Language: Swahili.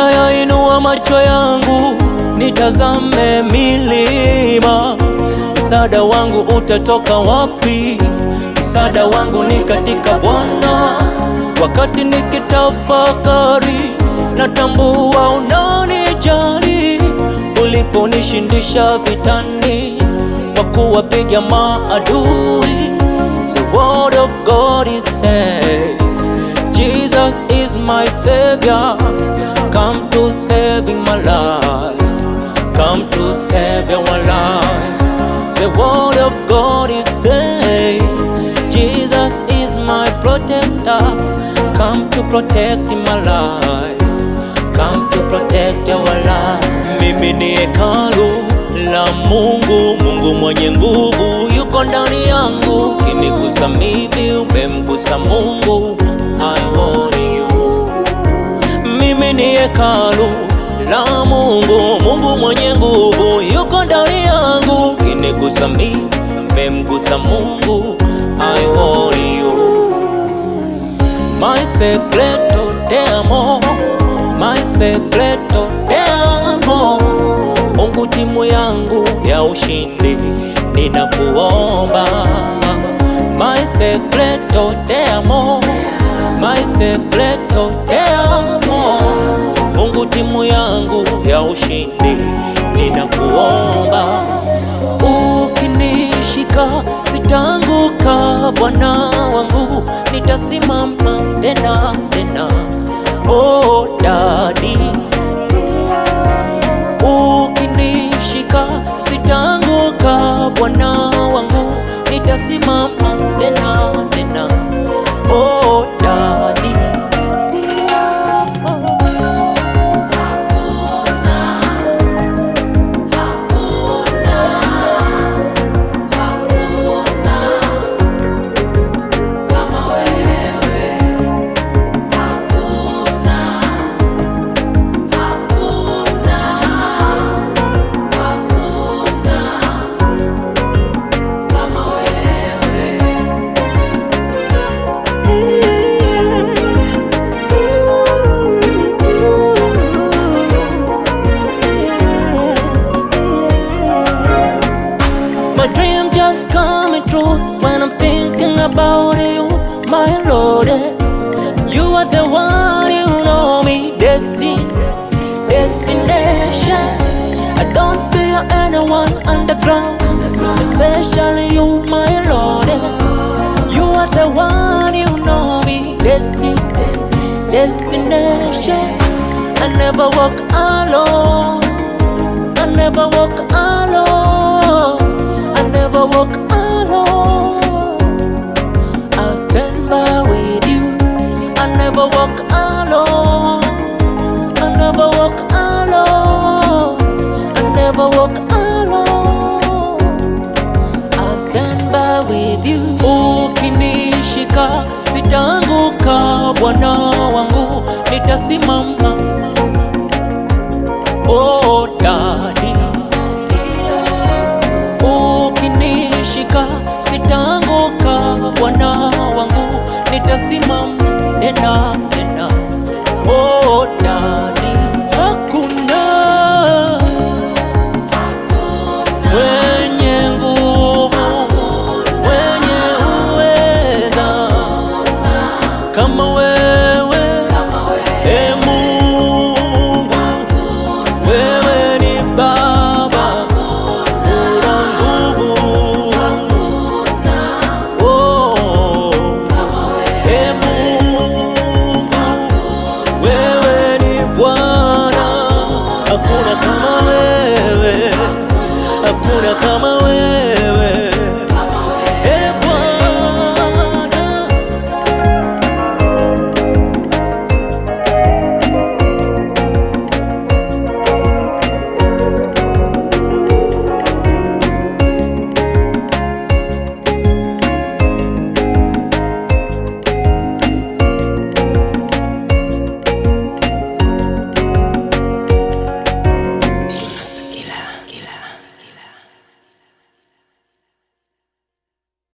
Nitayainua macho yangu nitazame milima, msaada wangu utatoka wapi? Msaada wangu ni katika Bwana. Wakati nikitafakari, natambua unanijali, uliponishindisha vitani kwa kuwapiga maadui. The word of God is saying, Jesus is my Savior, come to saving my life, come to save our life. The word of God is saying, Jesus is my protector, come to protect my life, come to protect our life. Mimi ni hekalu la Mungu, Mungu mwenye nguvu yuko ndani yangu. Ukinigusa mimi umemgusa Mungu. I want you. Mimi ni hekalu la Mungu, Mungu mwenye nguvu yuko ndani yangu. Ukinigusa mimi umemgusa Mungu. I want you. My secreto te amo, my secreto te amo. Mungu timu yangu ya ushindi ninakuomba. My secreto te amo, my secreto te amo. Mungu timu yangu ya ushindi ninakuomba. Ukinishika sitanguka Bwana wangu, nitasimama tena tena. Oh Daddy, ukinishika sitanguka Bwana wangu, nitasimama tena tena. Oh Daddy, my dream just coming true when I'm thinking about you, my Lord. You are the one, you know me, destination. I don't fear anyone underground, especially you, my Lord. You are the one, you know me, destination. I never walk alone, I never walk alone, I never walk alone. I'll stand by with you. I never walk alone, I never walk alone, I never walk alone. I'll stand by with you. Ukinishika sitanguka Bwana wangu, nitasimama. Oh Daddy, ukinishika sitanguka Bwana wangu, nitasimama tena tena. Oh Daddy.